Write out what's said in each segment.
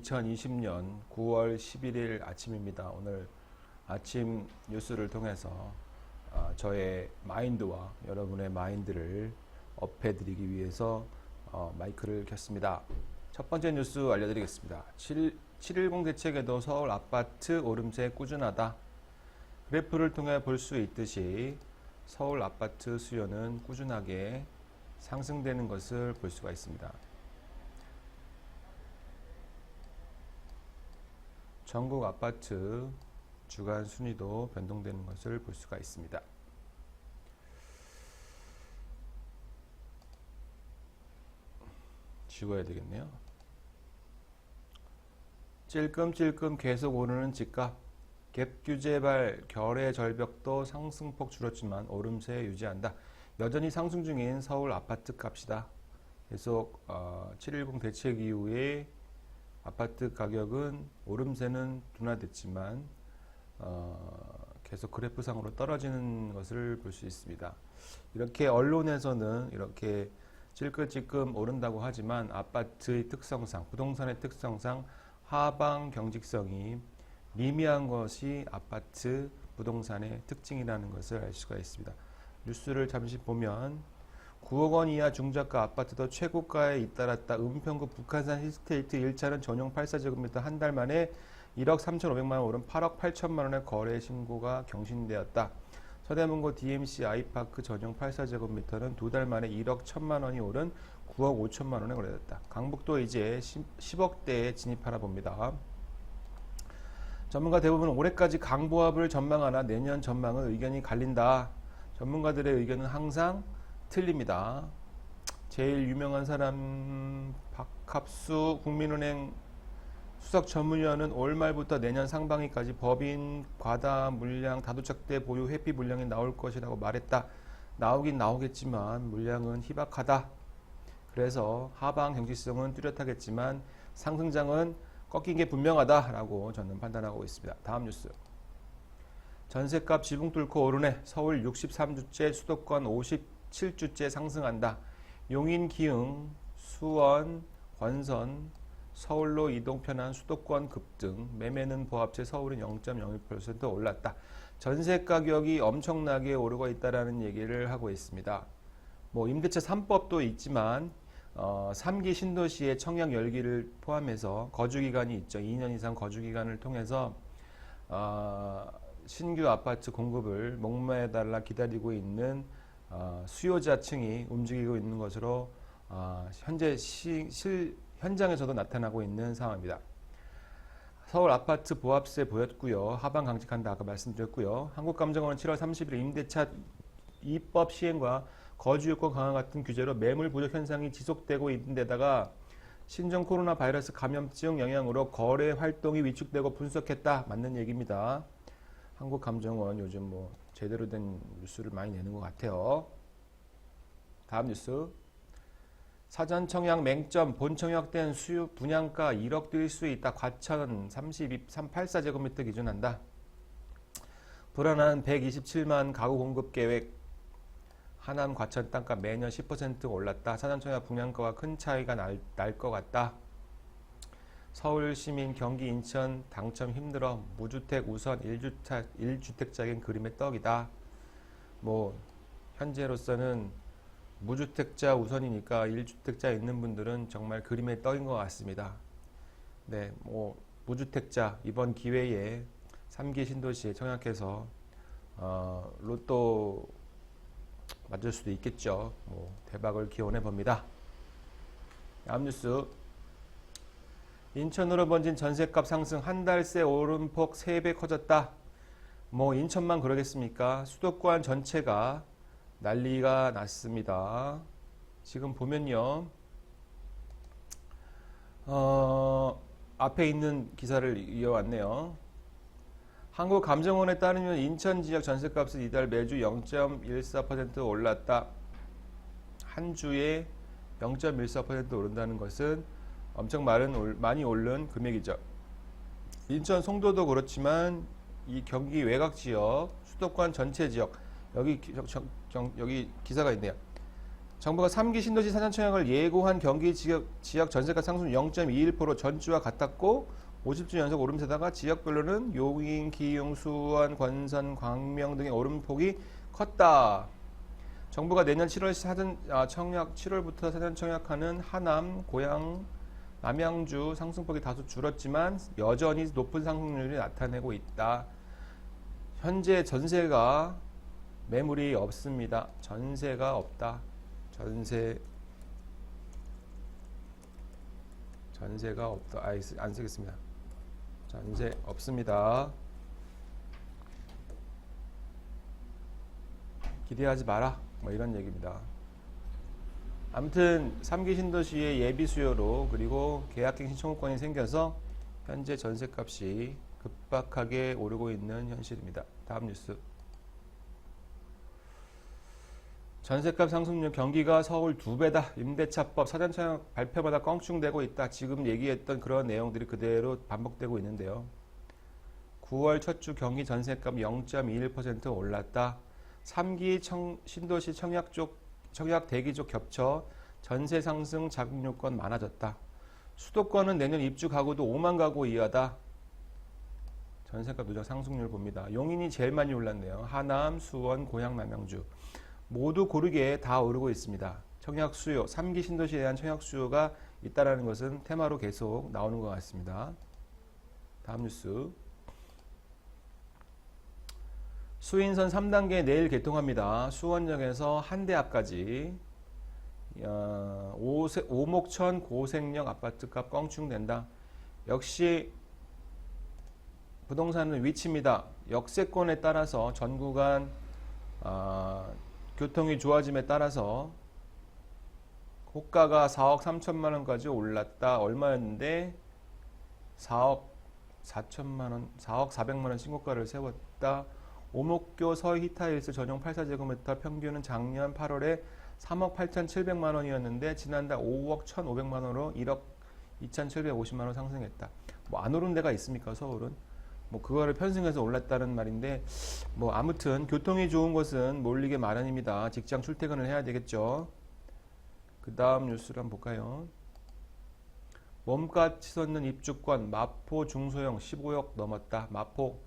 2020년 9월 11일 아침입니다. 오늘 아침 뉴스를 통해서 저의 마인드와 여러분의 마인드를 업해드리기 위해서 마이크를 켰습니다. 첫 번째 뉴스 알려드리겠습니다. 7.10 대책에도 서울 아파트 오름세 꾸준하다. 그래프를 통해 볼 수 있듯이 서울 아파트 수요는 꾸준하게 상승되는 것을 볼 수가 있습니다. 전국 아파트 주간 순위도 변동되는 것을 볼 수가 있습니다. 지워야 되겠네요. 찔끔찔끔 계속 오르는 집값, 갭 규제발 결의 절벽도 상승폭 줄었지만 오름세 유지한다. 여전히 상승 중인 서울 아파트 값이다. 계속 7.10 대책 이후에 아파트 가격은 오름세는 둔화됐지만 계속 그래프상으로 떨어지는 것을 볼 수 있습니다. 이렇게 언론에서는 이렇게 찔끔찔끔 오른다고 하지만 아파트의 특성상, 부동산의 특성상 하방 경직성이 미미한 것이 아파트 부동산의 특징이라는 것을 알 수가 있습니다. 뉴스를 잠시 보면 9억 원 이하 중저가 아파트도 최고가에 잇따랐다. 은평구 북한산 힐스테이트 1차는 전용 84제곱미터 한 달 만에 1억 3,500만 원 오른 8억 8천만 원의 거래 신고가 경신되었다. 서대문구 DMC 아이파크 전용 84제곱미터는 두 달 만에 1억 1천만 원이 오른 9억 5천만 원에 거래됐다. 강북도 이제 10억대에 진입하나 봅니다. 전문가 대부분은 올해까지 강보합을 전망하나 내년 전망은 의견이 갈린다. 전문가들의 의견은 항상 틀립니다. 제일 유명한 사람 박합수 국민은행 수석 전문위원은 올 말부터 내년 상반기까지 법인 과다 물량 다도착대 보유 회피 물량이 나올 것이라고 말했다. 나오긴 나오겠지만 물량은 희박하다. 그래서 하방 경직성은 뚜렷하겠지만 상승장은 꺾인 게 분명하다라고 저는 판단하고 있습니다. 다음 뉴스. 전셋값 지붕 뚫고 오르네. 서울 63주째, 수도권 57주째 상승한다. 용인, 기흥, 수원, 권선, 서울로 이동 편한 수도권 급등, 매매는 보합체 서울은 0.01% 올랐다. 전세 가격이 엄청나게 오르고 있다라는 얘기를 하고 있습니다. 뭐 임대차 3법도 있지만 3기 신도시의 청약 열기를 포함해서 거주기간이 있죠. 2년 이상 거주기간을 통해서 신규 아파트 공급을 목매달라 기다리고 있는 수요자층이 움직이고 있는 것으로 현재 현장에서도 나타나고 있는 상황입니다. 서울 아파트 보합세 보였고요. 하방 강직한다 아까 말씀드렸고요. 한국감정원은 7월 30일 임대차 2법 시행과 거주요건 강화 같은 규제로 매물 부족 현상이 지속되고 있는 데다가 신종 코로나 바이러스 감염증 영향으로 거래 활동이 위축되고 분석했다. 맞는 얘기입니다. 한국감정원 요즘 뭐 제대로 된 뉴스를 많이 내는 것 같아요. 다음 뉴스. 사전 청약 맹점, 본 청약된 수요 분양가 1억 뛸 수 있다. 과천 384제곱미터 기준한다. 불안한 127만 가구 공급 계획. 하남 과천 땅가 매년 10% 올랐다. 사전 청약 분양가와 큰 차이가 날 것 같다. 서울 시민 경기 인천 당첨 힘들어. 무주택 우선 1주택자인 그림의 떡이다. 뭐 현재로서는 무주택자 우선이니까 1주택자 있는 분들은 정말 그림의 떡인 것 같습니다. 네, 뭐 무주택자 이번 기회에 3기 신도시에 청약해서 로또 맞을 수도 있겠죠. 뭐 대박을 기원해 봅니다. 다음 뉴스. 인천으로 번진 전셋값 상승 한 달 새 오름폭 3배 커졌다. 뭐 인천만 그러겠습니까? 수도권 전체가 난리가 났습니다. 지금 보면요. 앞에 있는 기사를 이어왔네요. 한국감정원에 따르면 인천 지역 전셋값은 이달 매주 0.14% 올랐다. 한 주에 0.14% 오른다는 것은 엄청 많이 오른 금액이죠. 인천 송도도 그렇지만 이 경기 외곽 지역, 수도권 전체 지역 여기 기사가 있네요. 정부가 3기 신도시 사전 청약을 예고한 경기 지역 전세가 상승 0.21% 전주와 같았고 50주 연속 오름세다가 지역별로는 용인, 기흥, 수원, 권선, 광명 등의 오름폭이 컸다. 정부가 내년 7월 사전 청약 7월부터 사전 청약하는 하남, 고양, 남양주 상승폭이 다소 줄었지만 여전히 높은 상승률이 나타내고 있다. 현재 전세가 매물이 없습니다. 전세가 없다. 전세가 없다. 안 쓰겠습니다. 전세 없습니다. 기대하지 마라. 뭐 이런 얘기입니다. 아무튼 3기 신도시의 예비 수요로 그리고 계약갱신 청구권이 생겨서 현재 전세값이 급박하게 오르고 있는 현실입니다. 다음 뉴스. 전세값 상승률 경기가 서울 2배다. 임대차법 사전청약 발표마다 껑충되고 있다. 지금 얘기했던 그런 내용들이 그대로 반복되고 있는데요. 9월 첫 주 경기 전세값 0.21% 올랐다. 3기 신도시 청약 대기 쪽 겹쳐 전세 상승 자금 요건 많아졌다. 수도권은 내년 입주 가구도 5만 가구 이하다. 전세값 누적 상승률 봅니다. 용인이 제일 많이 올랐네요. 하남, 수원, 고양, 남양주 모두 고르게 다 오르고 있습니다. 청약 수요, 3기 신도시에 대한 청약 수요가 있다라는 것은 테마로 계속 나오는 것 같습니다. 다음 뉴스. 수인선 3단계 내일 개통합니다. 수원역에서 한대 앞까지 오목천 고생역 아파트값 껑충된다. 역시 부동산은 위치입니다. 역세권에 따라서 전 구간 교통이 좋아짐에 따라서 호가가 4억 3천만 원까지 올랐다. 얼마였는데 4억 4천만 원, 4억 4백만 원 신고가를 세웠다. 오목교 서히타일스 전용 84제곱미터 평균은 작년 8월에 3억 8,700만 원이었는데 지난달 5억 1,500만 원으로 1억 2,750만 원 상승했다. 뭐 안 오른 데가 있습니까? 서울은? 뭐 그거를 편승해서 올랐다는 말인데 뭐 아무튼 교통이 좋은 것은 몰리게 마련입니다. 직장 출퇴근을 해야 되겠죠. 그 다음 뉴스를 한번 볼까요? 몸값 치솟는 입주권 마포 중소형 15억 넘었다. 마포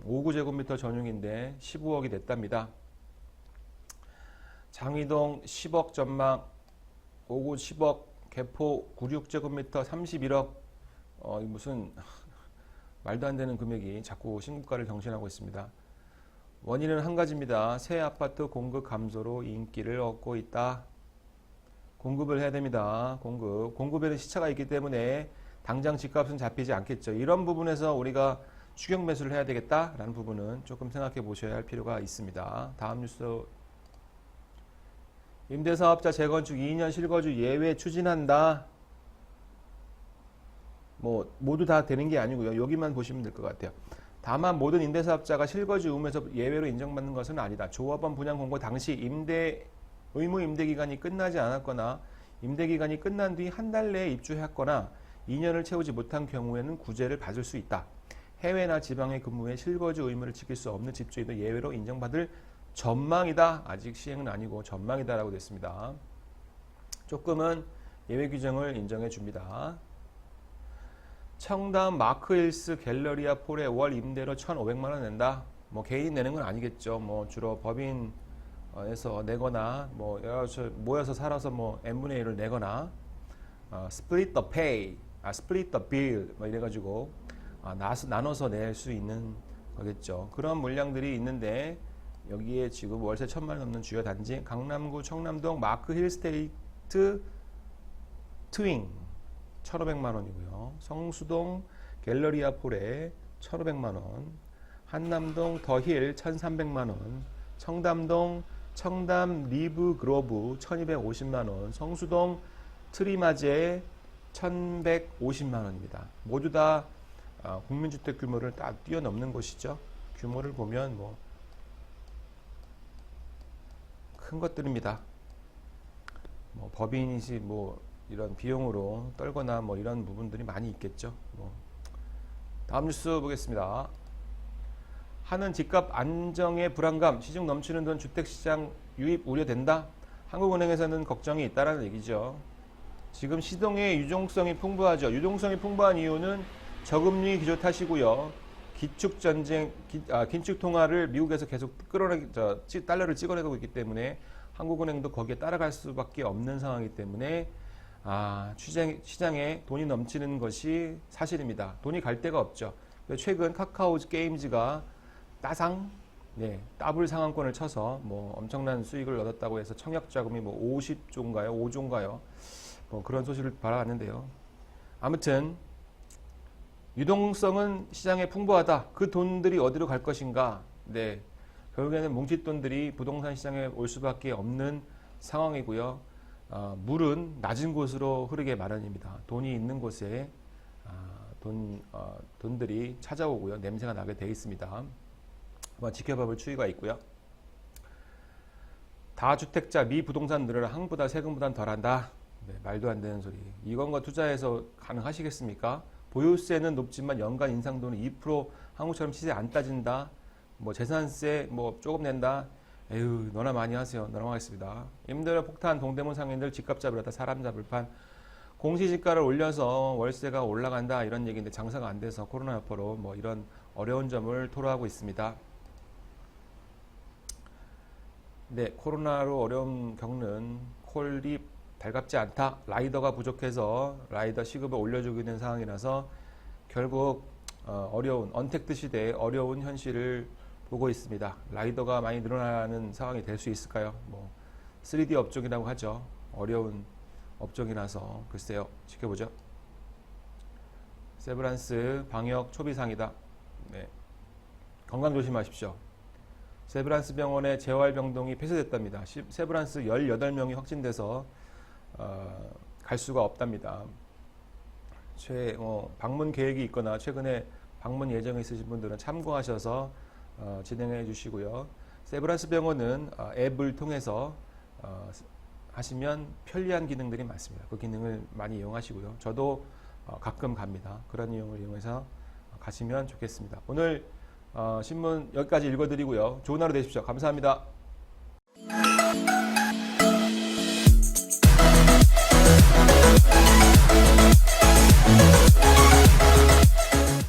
5구제곱미터 전용인데 15억이 됐답니다. 장위동 10억 전망 5구 10억 개포 96제곱미터 31억 무슨 말도 안 되는 금액이 자꾸 신고가를 경신하고 있습니다. 원인은 한 가지입니다. 새 아파트 공급 감소로 인기를 얻고 있다. 공급을 해야 됩니다. 공급에는 시차가 있기 때문에 당장 집값은 잡히지 않겠죠. 이런 부분에서 우리가 추격 매수를 해야 되겠다라는 부분은 조금 생각해 보셔야 할 필요가 있습니다. 다음 뉴스. 임대사업자 재건축 2년 실거주 예외 추진한다. 뭐 모두 다 되는 게 아니고요. 여기만 보시면 될 것 같아요. 다만 모든 임대사업자가 실거주 의무에서 예외로 인정받는 것은 아니다. 조합원 분양 공고 당시 의무 임대기간이 끝나지 않았거나 임대기간이 끝난 뒤 한 달 내에 입주했거나 2년을 채우지 못한 경우에는 구제를 받을 수 있다. 해외나 지방의 근무에 실거주 의무를 지킬 수 없는 집주인도 예외로 인정받을 전망이다. 아직 시행은 아니고 전망이다 라고 됐습니다. 조금은 예외 규정을 인정해 줍니다. 청담 마크힐스 갤러리아 폴에 월 임대료 1,500만 원 낸다. 뭐 개인 내는 건 아니겠죠. 뭐 주로 법인에서 내거나 뭐 모여서 살아서 뭐 n분의 1을 내거나 split the pay, split the bill 뭐 이래가지고 나눠서 낼 수 있는 거겠죠. 그런 물량들이 있는데 여기에 지금 월세 1,000만 원 넘는 주요 단지 강남구 청남동 마크힐스테이트 트윙 1,500만 원이고요. 성수동 갤러리아 폴에 1,500만 원, 한남동 더힐 1,300만 원, 청담동 청담 리브 그로브 1,250만 원, 성수동 트리마제 1,150만 원입니다. 모두 다 국민주택 규모를 다 뛰어넘는 곳이죠. 규모를 보면 뭐 큰 것들입니다. 뭐 법인이지 뭐 이런 비용으로 떨거나 뭐 이런 부분들이 많이 있겠죠. 뭐. 다음 뉴스 보겠습니다. 하는 집값 안정의 불안감, 시중 넘치는 돈 주택시장 유입 우려된다. 한국은행에서는 걱정이 있다라는 얘기죠. 지금 시동의 유동성이 풍부하죠. 유동성이 풍부한 이유는 저금리 기조 탓이고요. 긴축 통화를 미국에서 계속 달러를 찍어내고 있기 때문에 한국은행도 거기에 따라갈 수밖에 없는 상황이기 때문에 시장에 돈이 넘치는 것이 사실입니다. 돈이 갈 데가 없죠. 최근 카카오 게임즈가 더블 상한권을 쳐서 뭐 엄청난 수익을 얻었다고 해서 청약 자금이 뭐 50조인가요? 5조인가요? 뭐 그런 소식을 바라봤는데요. 아무튼 유동성은 시장에 풍부하다. 그 돈들이 어디로 갈 것인가? 네. 결국에는 뭉칫돈들이 부동산 시장에 올 수밖에 없는 상황이고요. 물은 낮은 곳으로 흐르게 마련입니다. 돈이 있는 곳에 돈들이 찾아오고요. 냄새가 나게 되어 있습니다. 한번 지켜봐볼 추이가 있고요. 다주택자 미부동산 늘어라. 항보다 세금보단 덜한다. 네, 말도 안 되는 소리. 이건과 투자해서 가능하시겠습니까? 보유세는 높지만 연간 인상도는 2% 한국처럼 시세 안 따진다. 뭐 재산세 뭐 조금 낸다. 에휴, 너나 많이 하세요. 넘어가겠습니다. 임대료 폭탄 동대문 상인들 집값 잡으려다 사람 잡을 판. 공시지가를 올려서 월세가 올라간다 이런 얘기인데 장사가 안 돼서 코로나 여파로 뭐 이런 어려운 점을 토로하고 있습니다. 네, 코로나로 어려움 겪는 콜이 달갑지 않다. 라이더가 부족해서 라이더 시급을 올려주고 있는 상황이라서 결국 어려운 언택트 시대에 어려운 현실을 보고 있습니다. 라이더가 많이 늘어나는 상황이 될 수 있을까요? 뭐 3D 업종이라고 하죠. 어려운 업종이라서 글쎄요. 지켜보죠. 세브란스 방역 초비상이다. 네. 건강 조심하십시오. 세브란스 병원의 재활병동이 폐쇄됐답니다. 세브란스 18명이 확진돼서 갈 수가 없답니다. 방문 계획이 있거나 최근에 방문 예정이 있으신 분들은 참고하셔서 진행해 주시고요. 세브란스 병원은 앱을 통해서 하시면 편리한 기능들이 많습니다. 그 기능을 많이 이용하시고요. 저도 가끔 갑니다. 그런 이용을 이용해서 가시면 좋겠습니다. 오늘 신문 여기까지 읽어드리고요. 좋은 하루 되십시오. 감사합니다.